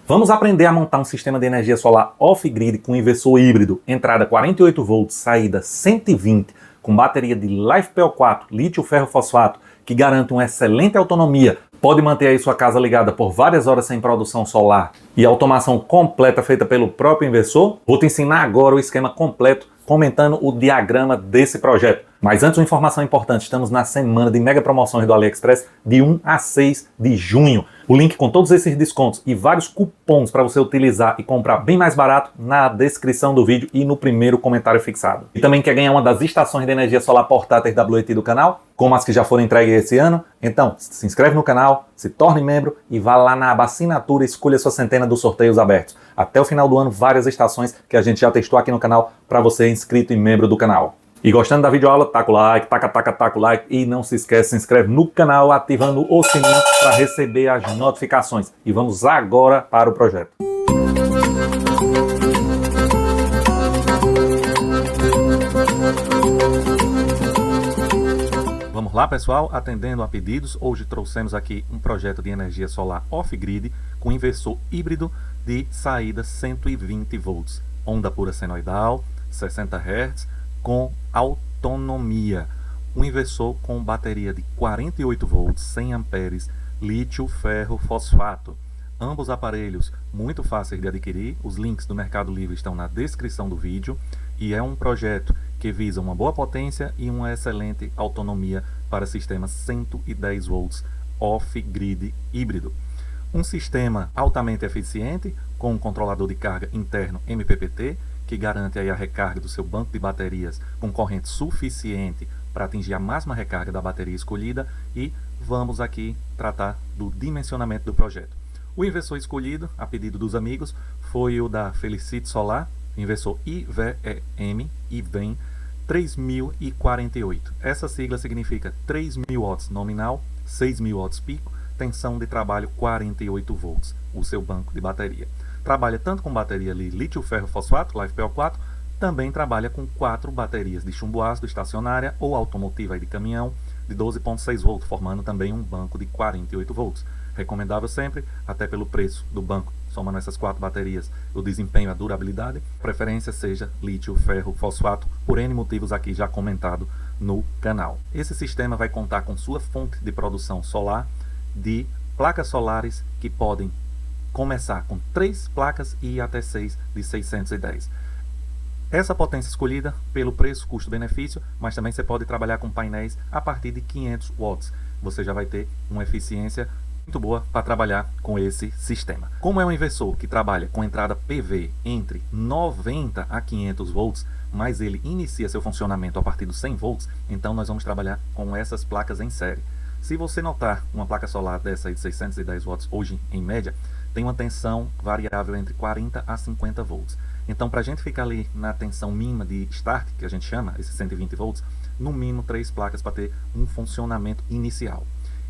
Vamos aprender a montar um sistema de energia solar off-grid com inversor híbrido, entrada 48 volts, saída 120, com bateria de LiFePO4, lítio-ferro-fosfato, que garante uma excelente autonomia, pode manter aí sua casa ligada por várias horas sem produção solar e automação completa feita pelo próprio inversor? Vou te ensinar agora o esquema completo, comentando o diagrama desse projeto. Mas antes, uma informação importante, estamos na semana de mega promoções do AliExpress de 1 a 6 de junho. O link com todos esses descontos e vários cupons para você utilizar e comprar bem mais barato na descrição do vídeo e no primeiro comentário fixado. E também quer ganhar uma das estações de energia solar portáteis WET do canal, como as que já foram entregues esse ano? Então, se inscreve no canal, se torne membro e vá lá na aba assinatura e escolha sua centena dos sorteios abertos. Até o final do ano, várias estações que a gente já testou aqui no canal para você inscrito e membro do canal. E gostando da videoaula, taca o like, taca o like e não se esquece, se inscreve no canal ativando o sininho para receber as notificações. E vamos agora para o projeto. Vamos lá, pessoal, atendendo a pedidos, hoje trouxemos aqui um projeto de energia solar off-grid com inversor híbrido de saída 120 volts, onda pura senoidal, 60 Hz, com autonomia. Um inversor com bateria de 48 volts, 100 amperes, lítio, ferro, fosfato. Ambos aparelhos muito fáceis de adquirir, os links do Mercado Livre estão na descrição do vídeo e é um projeto que visa uma boa potência e uma excelente autonomia para sistema 110 volts off-grid híbrido. Um sistema altamente eficiente com um controlador de carga interno MPPT que garante aí a recarga do seu banco de baterias com corrente suficiente para atingir a máxima recarga da bateria escolhida e vamos aqui tratar do dimensionamento do projeto. O inversor escolhido, a pedido dos amigos, foi o da Felicity Solar, inversor IVEM 3048. Essa sigla significa 3.000 watts nominal, 6.000 watts pico, tensão de trabalho 48 volts, o seu banco de bateria. Trabalha tanto com bateria lítio-ferro-fosfato, LiFePO4, também trabalha com 4 baterias de chumbo ácido estacionária ou automotiva de caminhão de 12,6 volts, formando também um banco de 48 volts. Recomendável sempre, até pelo preço do banco, somando essas 4 baterias, o desempenho e a durabilidade, preferência seja lítio-ferro-fosfato, por N motivos aqui já comentado no canal. Esse sistema vai contar com sua fonte de produção solar de placas solares que podem começar com 3 placas e ir até 6 de 610. Essa potência escolhida pelo preço, custo-benefício, mas também você pode trabalhar com painéis a partir de 500 watts. Você já vai ter uma eficiência muito boa para trabalhar com esse sistema. Como é um inversor que trabalha com entrada PV entre 90 a 500 volts, mas ele inicia seu funcionamento a partir dos 100 volts, então nós vamos trabalhar com essas placas em série. Se você notar uma placa solar dessa aí de 610 watts hoje em média, tem uma tensão variável entre 40 a 50 volts. Então, para a gente ficar ali na tensão mínima de start, que a gente chama, esses 120 volts, no mínimo 3 placas para ter um funcionamento inicial.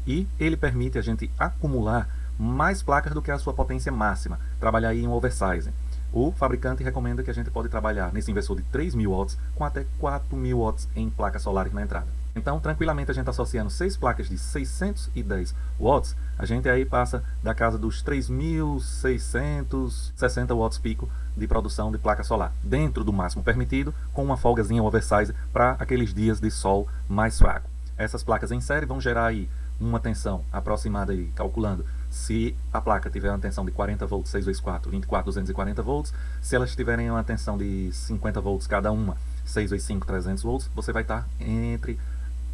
E ele permite a gente acumular mais placas do que a sua potência máxima, trabalhar aí em oversizing. O fabricante recomenda que a gente pode trabalhar nesse inversor de 3.000 watts com até 4.000 watts em placas solares na entrada. Então, tranquilamente, a gente associando 6 placas de 610 watts, a gente aí passa da casa dos 3.660 watts pico de produção de placa solar, dentro do máximo permitido, com uma folgazinha oversize para aqueles dias de sol mais fraco. Essas placas em série vão gerar aí uma tensão aproximada aí, calculando, se a placa tiver uma tensão de 40 volts, 6 vezes 4, 24.240 volts, se elas tiverem uma tensão de 50 volts cada uma, 6 vezes 5, 300 volts, você vai estar entre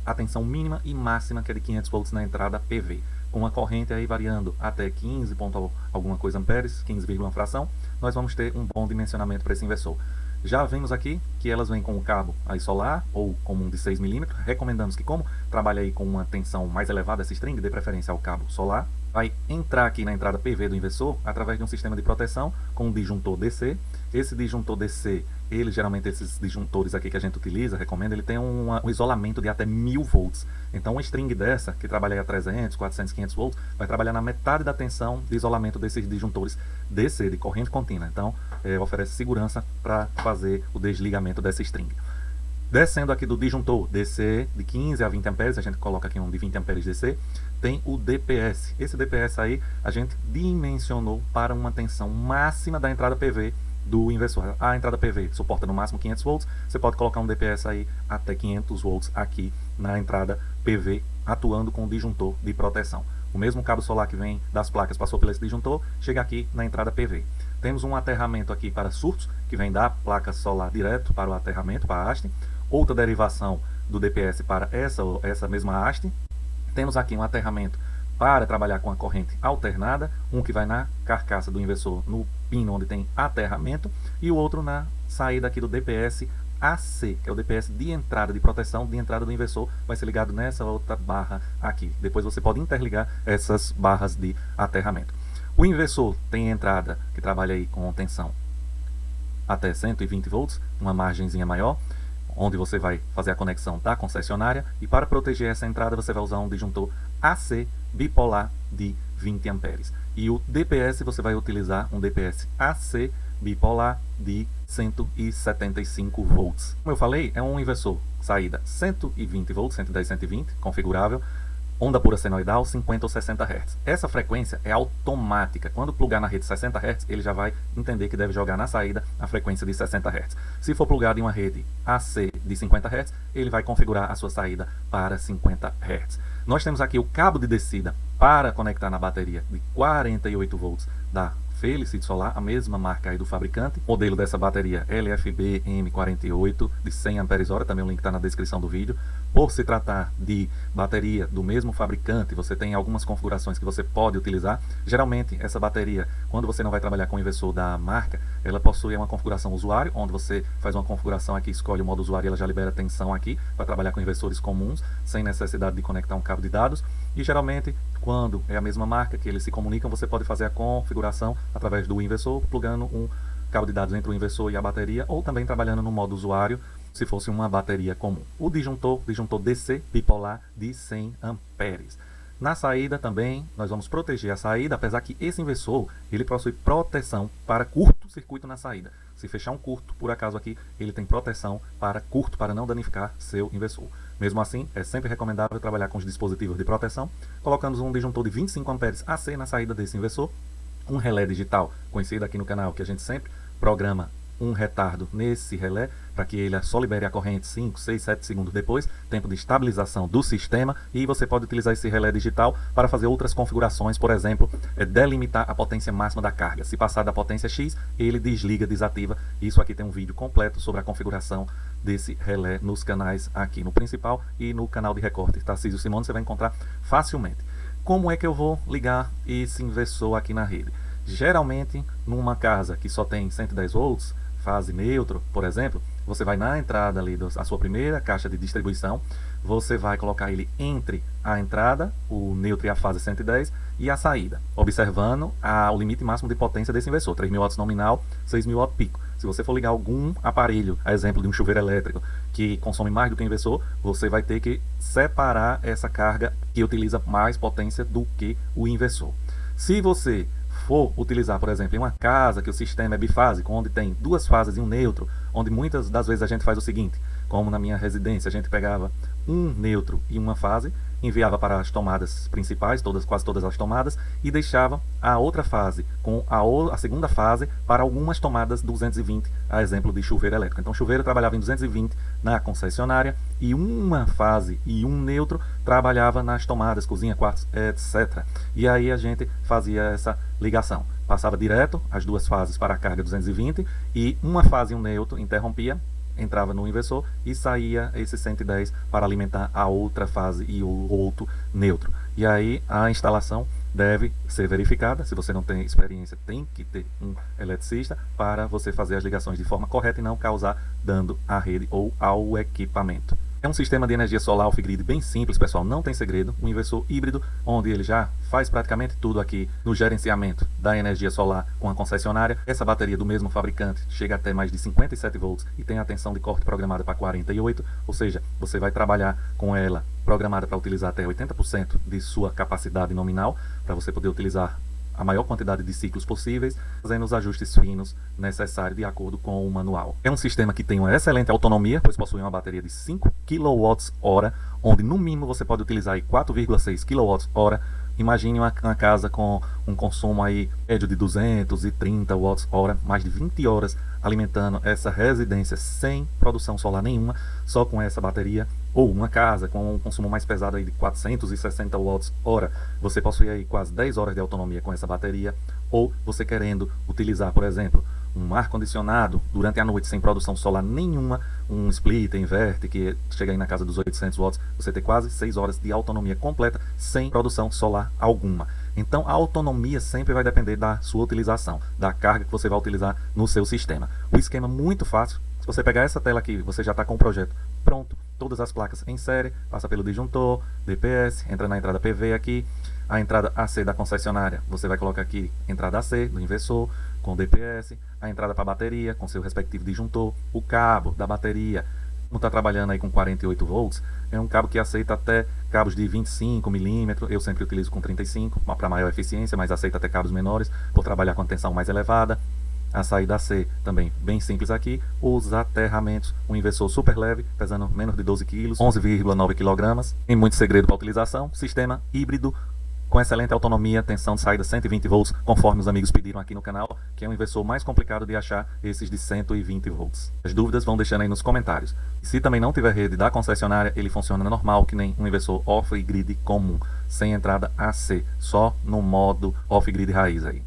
a tensão mínima e máxima, que é de 500 volts na entrada PV, com uma corrente aí variando até 15 ponto alguma coisa amperes, 15, fração, nós vamos ter um bom dimensionamento para esse inversor. Já vimos aqui que elas vêm com o cabo aí solar ou comum de 6 mm. Recomendamos que, como trabalha aí com uma tensão mais elevada, essa string, dê preferência ao cabo solar. Vai entrar aqui na entrada PV do inversor através de um sistema de proteção com um disjuntor DC. Esse disjuntor DC, ele geralmente, esses disjuntores aqui que a gente utiliza, recomenda, ele tem um isolamento de até 1000 volts. Então uma string dessa, que trabalha aí a 300, 400, 500 volts, vai trabalhar na metade da tensão de isolamento desses disjuntores DC, de corrente contínua. Então oferece segurança para fazer o desligamento dessa string. Descendo aqui do disjuntor DC de 15 a 20 amperes, a gente coloca aqui um de 20 amperes DC, tem o DPS. Esse DPS aí a gente dimensionou para uma tensão máxima da entrada PV do inversor. A entrada PV suporta no máximo 500 volts, você pode colocar um DPS aí até 500 volts aqui na entrada PV, atuando com o disjuntor de proteção. O mesmo cabo solar que vem das placas passou por esse disjuntor, chega aqui na entrada PV. Temos um aterramento aqui para surtos, que vem da placa solar direto para o aterramento, para a haste. Outra derivação do DPS para essa mesma haste. Temos aqui um aterramento para trabalhar com a corrente alternada, um que vai na carcaça do inversor, no pino onde tem aterramento, e o outro na saída aqui do DPS AC, que é o DPS de entrada de proteção, de entrada do inversor, vai ser ligado nessa outra barra aqui. Depois você pode interligar essas barras de aterramento. O inversor tem entrada que trabalha aí com tensão até 120 volts, uma margenzinha maior, onde você vai fazer a conexão da concessionária, e para proteger essa entrada você vai usar um disjuntor AC bipolar de 20 amperes. E o DPS você vai utilizar um DPS AC bipolar de 175 volts. Como eu falei, é um inversor saída 120 volts, 110, 120, configurável, onda pura senoidal, 50 ou 60 Hz. Essa frequência é automática. Quando plugar na rede 60 Hz, ele já vai entender que deve jogar na saída a frequência de 60 Hz. Se for plugado em uma rede AC de 50 Hz, ele vai configurar a sua saída para 50 Hz. Nós temos aqui o cabo de descida para conectar na bateria de 48 volts da Felicity Solar, a mesma marca aí do fabricante. O modelo dessa bateria LFB M48 de 100 Ah, também o link está na descrição do vídeo. Por se tratar de bateria do mesmo fabricante, você tem algumas configurações que você pode utilizar. Geralmente essa bateria, quando você não vai trabalhar com o inversor da marca, ela possui uma configuração usuário, onde você faz uma configuração aqui, escolhe o modo usuário e ela já libera tensão aqui para trabalhar com inversores comuns, sem necessidade de conectar um cabo de dados. E geralmente, quando é a mesma marca que eles se comunicam, você pode fazer a configuração através do inversor, plugando um cabo de dados entre o inversor e a bateria, ou também trabalhando no modo usuário, se fosse uma bateria comum. O disjuntor DC bipolar de 100 amperes. Na saída também, nós vamos proteger a saída, apesar que esse inversor, ele possui proteção para curto-circuito na saída. Se fechar um curto, por acaso aqui, ele tem proteção para curto, para não danificar seu inversor. Mesmo assim, é sempre recomendável trabalhar com os dispositivos de proteção. Colocamos um disjuntor de 25 amperes AC na saída desse inversor. Um relé digital, conhecido aqui no canal, que a gente sempre programa um retardo nesse relé, para que ele só libere a corrente 5, 6, 7 segundos depois, tempo de estabilização do sistema, e você pode utilizar esse relé digital para fazer outras configurações, por exemplo, delimitar a potência máxima da carga. Se passar da potência X, ele desliga, desativa. Isso aqui tem um vídeo completo sobre a configuração desse relé nos canais aqui no principal e no canal de recorte Tarcísio Simone, você vai encontrar facilmente. Como é que eu vou ligar esse inversor aqui na rede? Geralmente, numa casa que só tem 110 volts, fase neutro, por exemplo, você vai na entrada ali da sua primeira caixa de distribuição, você vai colocar ele entre a entrada, o neutro e a fase 110, e a saída, observando o limite máximo de potência desse inversor, 3.000 watts nominal, 6.000 watts pico. Se você for ligar algum aparelho, a exemplo de um chuveiro elétrico, que consome mais do que o inversor, você vai ter que separar essa carga que utiliza mais potência do que o inversor. Se você for utilizar, por exemplo, em uma casa que o sistema é bifásico, onde tem duas fases e um neutro, onde muitas das vezes a gente faz o seguinte, como na minha residência, a gente pegava um neutro e uma fase, enviava para as tomadas principais, quase todas as tomadas, e deixava a outra fase com a segunda fase para algumas tomadas 220, a exemplo de chuveiro elétrico. Então o chuveiro trabalhava em 220 na concessionária, e uma fase e um neutro trabalhava nas tomadas, cozinha, quartos, etc. E aí a gente fazia essa ligação. Passava direto as duas fases para a carga 220, e uma fase e um neutro interrompia, entrava no inversor e saía esse 110 para alimentar a outra fase e o outro neutro. E aí a instalação deve ser verificada. Se você não tem experiência, tem que ter um eletricista para você fazer as ligações de forma correta e não causar dano à rede ou ao equipamento. É um sistema de energia solar off-grid bem simples, pessoal, não tem segredo. Um inversor híbrido, onde ele já faz praticamente tudo aqui no gerenciamento da energia solar com a concessionária. Essa bateria do mesmo fabricante chega até mais de 57 volts e tem a tensão de corte programada para 48, ou seja, você vai trabalhar com ela programada para utilizar até 80% de sua capacidade nominal, para você poder utilizar a maior quantidade de ciclos possíveis, fazendo os ajustes finos necessários de acordo com o manual. É um sistema que tem uma excelente autonomia, pois possui uma bateria de 5 kWh, onde no mínimo você pode utilizar aí 4,6 kWh. Imagine uma casa com um consumo aí médio de 230 Wh, mais de 20 horas alimentando essa residência sem produção solar nenhuma, só com essa bateria, ou uma casa com um consumo mais pesado aí de 460 Wh, você possui aí quase 10 horas de autonomia com essa bateria, ou você querendo utilizar, por exemplo, um ar-condicionado durante a noite sem produção solar nenhuma, um splitter, inverte, que chega aí na casa dos 800 watts, você tem quase 6 horas de autonomia completa sem produção solar alguma. Então a autonomia sempre vai depender da sua utilização, da carga que você vai utilizar no seu sistema. O esquema muito fácil, se você pegar essa tela aqui, você já está com o projeto pronto, todas as placas em série, passa pelo disjuntor, DPS, entra na entrada PV aqui, a entrada AC da concessionária, você vai colocar aqui entrada AC do inversor, com DPS, a entrada para a bateria, com seu respectivo disjuntor, o cabo da bateria, como está trabalhando aí com 48 volts, é um cabo que aceita até cabos de 25 milímetros, eu sempre utilizo com 35, para maior eficiência, mas aceita até cabos menores, por trabalhar com a tensão mais elevada. A saída AC também bem simples aqui, os aterramentos, um inversor super leve, pesando menos de 12 kg, 11,9 kg, tem muito segredo para utilização, sistema híbrido, com excelente autonomia, tensão de saída 120 volts, conforme os amigos pediram aqui no canal, que é um inversor mais complicado de achar, esses de 120 volts. As dúvidas vão deixando aí nos comentários. E se também não tiver rede da concessionária, ele funciona normal, que nem um inversor off-grid comum, sem entrada AC, só no modo off-grid raiz aí.